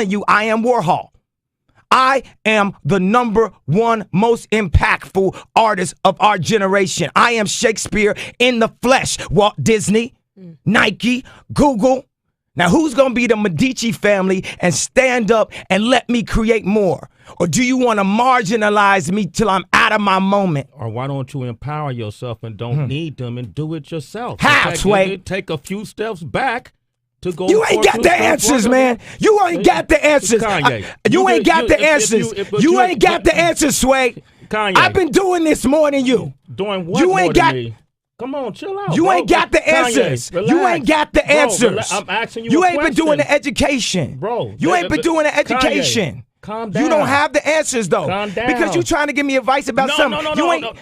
you, I am Warhol. I am the #1 most impactful artist of our generation. I am Shakespeare in the flesh. Walt Disney, Nike, Google. Now, who's going to be the Medici family and stand up and let me create more? Or do you want to marginalize me till I'm out of my moment? Or why don't you empower yourself and don't need them and do it yourself? How, Sway? Take a few steps back to go. You ain't got the answers, man. You ain't got the answers. Kanye. You ain't got the answers. You ain't got the answers, Sway. Kanye. I've been doing this more than you. Doing what You ain't got. me? Come on, chill out. You bro. ain't got the answers. Kanye, You ain't got the answers. I'm asking you. You a ain't been question. doing the education, bro. You ain't been doing the education. Kanye, calm down. You don't have the answers though. Calm down. Because you trying to give me advice about something.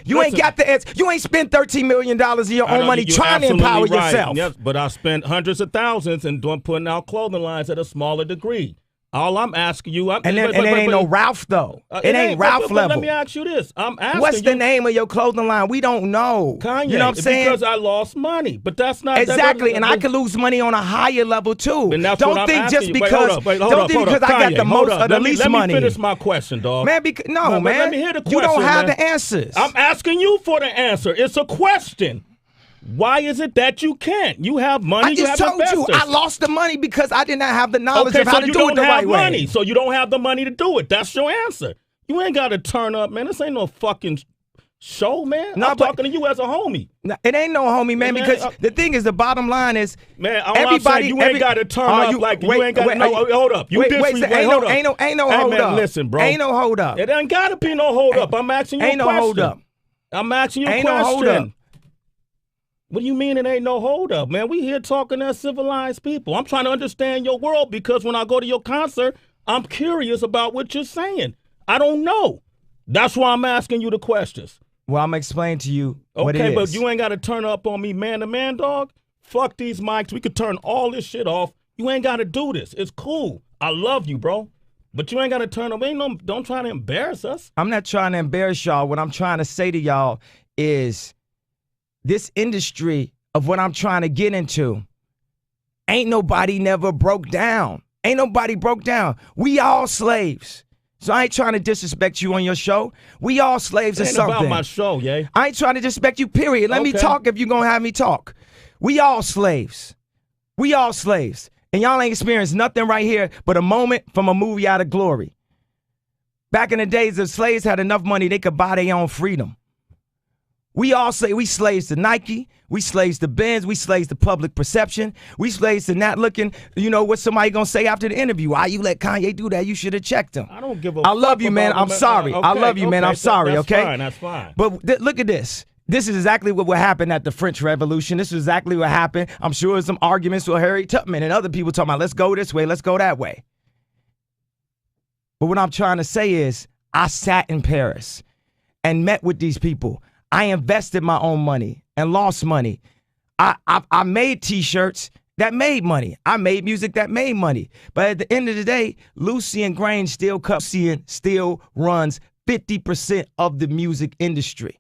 You ain't got the answer. You ain't spent $13 million of your own money trying to empower yourself. Yes, but I spent hundreds of thousands and putting out clothing lines at a smaller degree. All I'm asking you, it ain't no Ralph though. It ain't Ralph level. Let me ask you this: I'm asking what's the name of your clothing line? We don't know. Kanye, you know what I'm saying? Because I lost money, but that's not exactly. And I could lose money on a higher level too. And that's don't what think I'm just asking because you. don't think because I got the most or the least money. Let me finish my question, dog. Man, man. Let me hear the question. You don't have man. the answers. I'm asking you for the answer. It's a question. Why is it that you can't? You have money. I just told you I lost the money because I did not have the knowledge of how to do it the right way. way. So you don't have the money to do it. That's your answer. You ain't got to turn up, man. This ain't no fucking show, man. I'm talking to you as a homie. It ain't no homie, man, because the thing is, the bottom line is, man, everybody, you ain't got to turn up like you ain't got to. No, hold up. You hold up. Ain't no hold up. Listen, bro. Ain't no hold up. It ain't got to be no hold up. I'm asking you a question. Ain't no hold up. I'm asking you a question. Ain't no hold up. What do you mean it ain't no hold up, man? We here talking as civilized people. I'm trying to understand your world because when I go to your concert, I'm curious about what you're saying. I don't know. That's why I'm asking you the questions. Well, I'm explaining to you what it is. Okay, but you ain't got to turn up on me man to man, dog. Fuck these mics. We could turn all this shit off. You ain't got to do this. It's cool. I love you, bro. But you ain't got to turn up. Don't try to embarrass us. I'm not trying to embarrass y'all. What I'm trying to say to y'all is this industry of what I'm trying to get into, ain't nobody never broke down. Ain't nobody broke down. We all slaves. So I ain't trying to disrespect you on your show. We all slaves or something. Ain't about my show, yeah. I ain't trying to disrespect you, period. Let me talk if you gonna have me talk. We all slaves. We all slaves. And y'all ain't experienced nothing right here but a moment from a movie out of glory. Back in the days, the slaves had enough money they could buy their own freedom. We all say we slaves to Nike, we slaves to Benz, we slaves to public perception, we slaves to not looking, what somebody gonna say after the interview. Why you let Kanye do that? You should have checked him. I don't give a I love you, man. I'm sorry. I love you, man. I'm sorry, okay? That's fine. But look at this. This is exactly what happened at the French Revolution. This is exactly what happened. I'm sure there's some arguments with Harriet Tubman and other people talking about, let's go this way, let's go that way. But what I'm trying to say is, I sat in Paris and met with these people. I invested my own money and lost money. I made T-shirts that made money. I made music that made money. But at the end of the day, Lucien Grange still runs 50% of the music industry.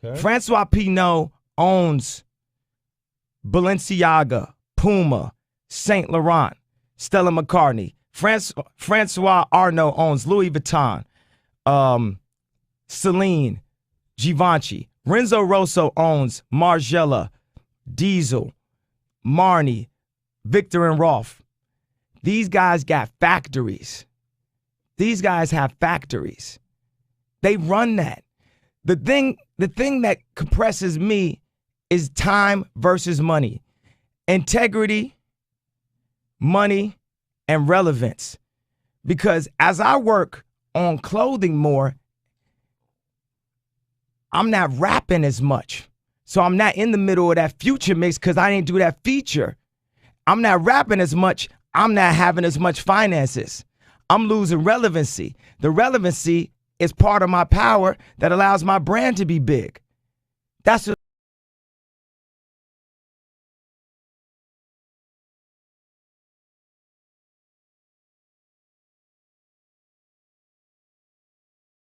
Okay. Francois Pinault owns Balenciaga, Puma, Saint Laurent, Stella McCartney. Francois Arnault owns Louis Vuitton, Celine, Givenchy. Renzo Rosso owns Margiela, Diesel, Marni, Victor and Rolf. These guys got factories. These guys have factories. They run that. The thing that compresses me is time versus money. Integrity, money, and relevance. Because as I work on clothing more, I'm not rapping as much. So I'm not in the middle of that future mix because I didn't do that feature. I'm not rapping as much. I'm not having as much finances. I'm losing relevancy. The relevancy is part of my power that allows my brand to be big. That's what